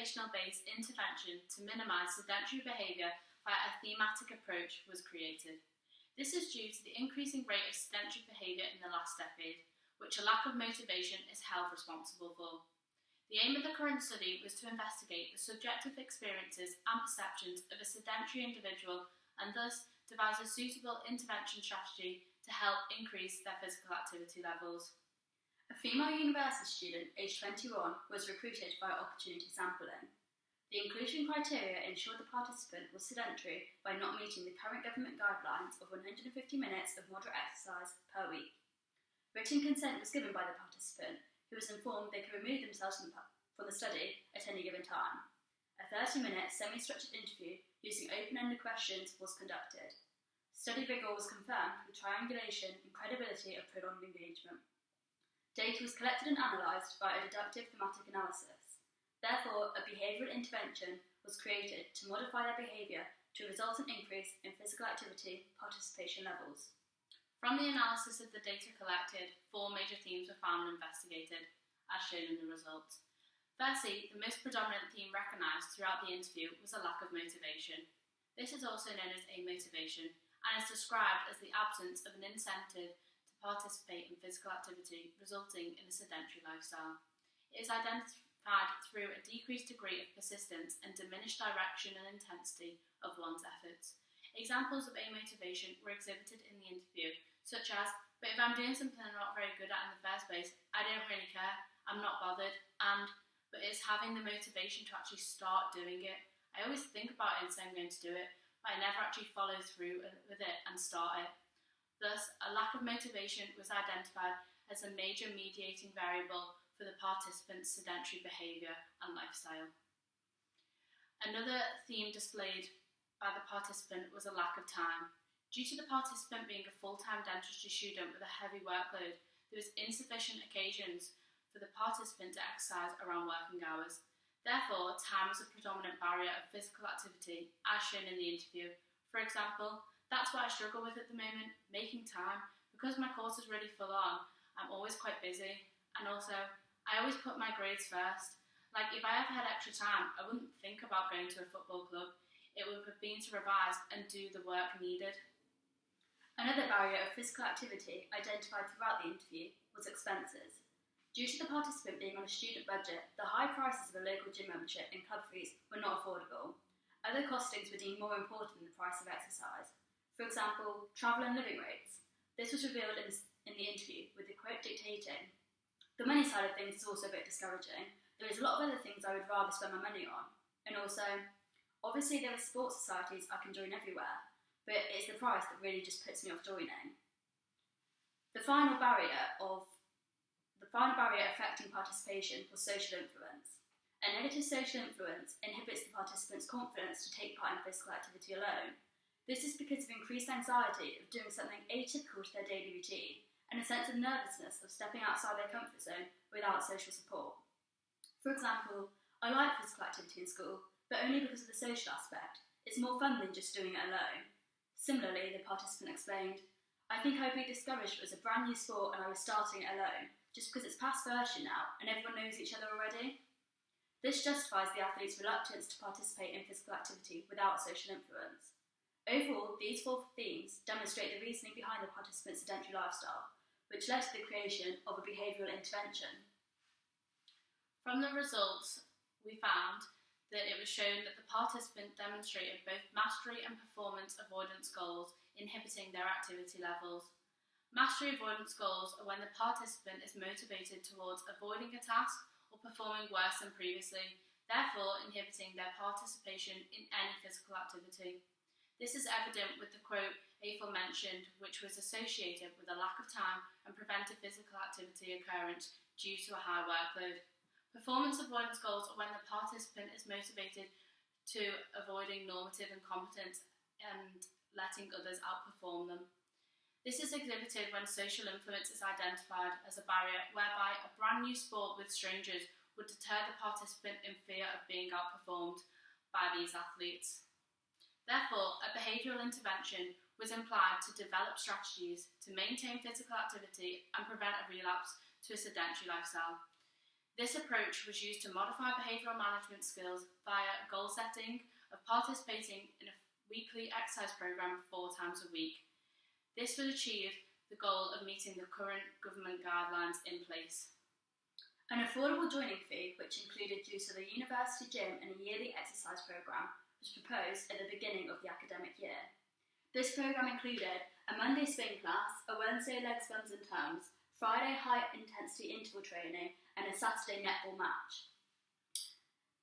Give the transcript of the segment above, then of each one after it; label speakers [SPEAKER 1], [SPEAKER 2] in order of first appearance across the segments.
[SPEAKER 1] motivational-based intervention to minimise sedentary behaviour via a thematic approach was created. This is due to the increasing rate of sedentary behaviour in the last decade, which a lack of motivation is held responsible for. The aim of the current study was to investigate the subjective experiences and perceptions of a sedentary individual and thus devise a suitable intervention strategy to help increase their physical activity levels.
[SPEAKER 2] A female university student, aged 21, was recruited by opportunity sampling. The inclusion criteria ensured the participant was sedentary by not meeting the current government guidelines of 150 minutes of moderate exercise per week. Written consent was given by the participant, who was informed they could remove themselves from the study at any given time. A 30-minute semi-structured interview using open-ended questions was conducted. Study vigour was confirmed with triangulation and credibility of prolonged engagement. Data was collected and analysed by a deductive thematic analysis. Therefore, a behavioural intervention was created to modify their behaviour to result in increase in physical activity participation levels.
[SPEAKER 1] From the analysis of the data collected, 4 major themes were found and investigated, as shown in the results. Firstly, the most predominant theme recognised throughout the interview was a lack of motivation. This is also known as amotivation and is described as the absence of an incentive to participate in physical activity, resulting in a sedentary lifestyle. It is identified through a decreased degree of persistence and diminished direction and intensity of one's efforts. Examples of amotivation were exhibited in the interview, such as, but if I'm doing something I'm not very good at in the first place, I don't really care, I'm not bothered, and, but it's having the motivation to actually start doing it. I always think about it and say I'm going to do it, but I never actually follow through with it and start it. Thus, a lack of motivation was identified as a major mediating variable for the participants' sedentary behaviour and lifestyle. Another theme displayed by the participant was a lack of time. Due to the participant being a full-time dentistry student with a heavy workload, there was insufficient occasions for the participant to exercise around working hours. Therefore, time was a predominant barrier of physical activity, as shown in the interview. For example, that's what I struggle with at the moment, making time. Because my course is really full on, I'm always quite busy, and also, I always put my grades first. Like, if I ever had extra time, I wouldn't think about going to a football club. It would have been to revise and do the work needed.
[SPEAKER 2] Another barrier of physical activity identified throughout the interview was expenses. Due to the participant being on a student budget, the high prices of a local gym membership and club fees were not affordable. Other costings were deemed more important than the price of exercise. For example, travel and living rates. This was revealed in the interview, with the quote dictating, "The money side of things is also a bit discouraging. There is a lot of other things I would rather spend my money on. And also, obviously there are sports societies I can join everywhere, but it's the price that really just puts me off joining." The final barrier affecting participation was social influence. A negative social influence inhibits the participant's confidence to take part in physical activity alone. This is because of increased anxiety of doing something atypical to their daily routine and a sense of nervousness of stepping outside their comfort zone without social support. For example, I like physical activity in school, but only because of the social aspect. It's more fun than just doing it alone. Similarly, the participant explained, "I think I'd be discouraged if it was a brand new sport and I was starting it alone, just because it's past version now and everyone knows each other already." This justifies the athlete's reluctance to participate in physical activity without social influence. Overall, these 4 themes demonstrate the reasoning behind the participant's sedentary lifestyle, which led to the creation of a behavioural intervention.
[SPEAKER 1] From the results, we found that it was shown that the participant demonstrated both mastery and performance avoidance goals, inhibiting their activity levels. Mastery avoidance goals are when the participant is motivated towards avoiding a task or performing worse than previously, therefore inhibiting their participation in any physical activity. This is evident with the quote aforementioned, which was associated with a lack of time and prevented physical activity occurrence due to a high workload. Performance avoidance goals are when the participant is motivated to avoiding normative incompetence and letting others outperform them. This is exhibited when social influence is identified as a barrier whereby a brand new sport with strangers would deter the participant in fear of being outperformed by these athletes. Therefore, a behavioural intervention was implied to develop strategies to maintain physical activity and prevent a relapse to a sedentary lifestyle. This approach was used to modify behavioural management skills via goal setting of participating in a weekly exercise programme 4 times a week. This would achieve the goal of meeting the current government guidelines in place.
[SPEAKER 2] An affordable joining fee, which included use of a university gym and a yearly exercise programme, was proposed at the beginning of the academic year. This programme included a Monday swing class, a Wednesday legs, guns and terms, Friday high-intensity interval training, and a Saturday netball match.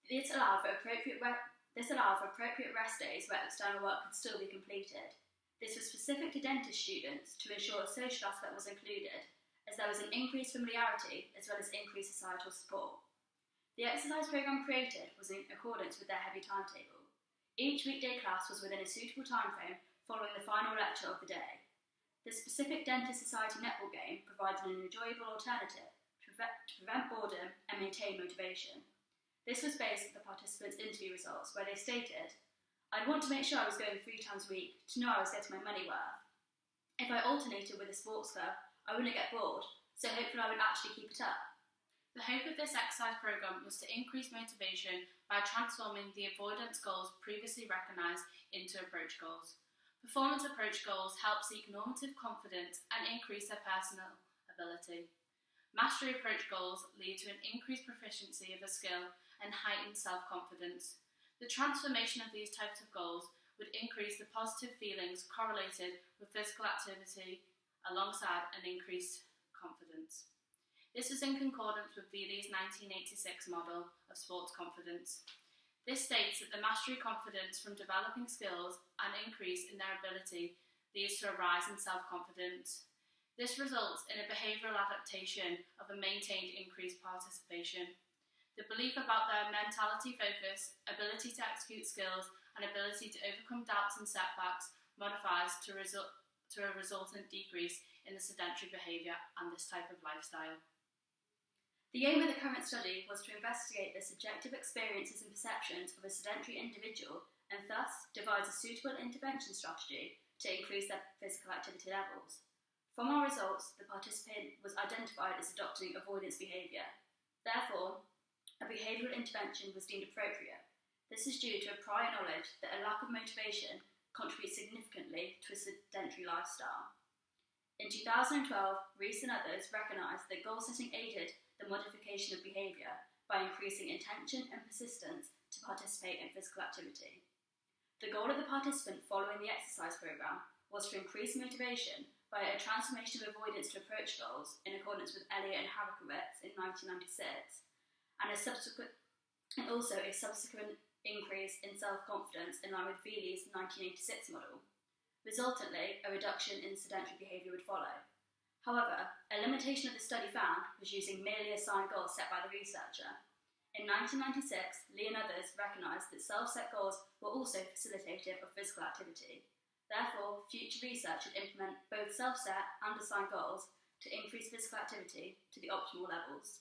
[SPEAKER 2] This allowed for appropriate rest days where external work could still be completed. This was specific to dentist students to ensure a social aspect was included, as there was an increased familiarity as well as increased societal support. The exercise programme created was in accordance with their heavy timetable. Each weekday class was within a suitable timeframe following the final lecture of the day. The specific Dentist Society netball game provided an enjoyable alternative to prevent boredom and maintain motivation. This was based on the participants' interview results, where they stated, "I'd want to make sure I was going 3 times a week to know I was getting my money worth. If I alternated with a sports club, I wouldn't get bored, so hopefully I would actually keep it up."
[SPEAKER 1] The hope of this exercise programme was to increase motivation by transforming the avoidance goals previously recognised into approach goals. Performance approach goals help seek normative confidence and increase their personal ability. Mastery approach goals lead to an increased proficiency of a skill and heightened self-confidence. The transformation of these types of goals would increase the positive feelings correlated with physical activity alongside an increased confidence. This is in concordance with Veely's 1986 model of sports confidence. This states that the mastery confidence from developing skills and increase in their ability leads to a rise in self-confidence. This results in a behavioural adaptation of a maintained increased participation. The belief about their mentality focus, ability to execute skills, and ability to overcome doubts and setbacks modifies to a resultant decrease in the sedentary behaviour and this type of lifestyle.
[SPEAKER 2] The aim of the current study was to investigate the subjective experiences and perceptions of a sedentary individual and thus devise a suitable intervention strategy to increase their physical activity levels. From our results, the participant was identified as adopting avoidance behaviour. Therefore, a behavioural intervention was deemed appropriate. This is due to a prior knowledge that a lack of motivation contributes significantly to a sedentary lifestyle. In 2012, Rees and others recognised that goal setting aided the modification of behaviour by increasing intention and persistence to participate in physical activity. The goal of the participant following the exercise programme was to increase motivation by a transformation of avoidance to approach goals in accordance with Elliott and Harakowitz in 1996, and also a subsequent increase in self-confidence in line with Veely's 1986 model. Resultantly, a reduction in sedentary behaviour would follow. However, a limitation of the study found was using merely assigned goals set by the researcher. In 1996, Lee and others recognised that self-set goals were also facilitative of physical activity. Therefore, future research should implement both self-set and assigned goals to increase physical activity to the optimal levels.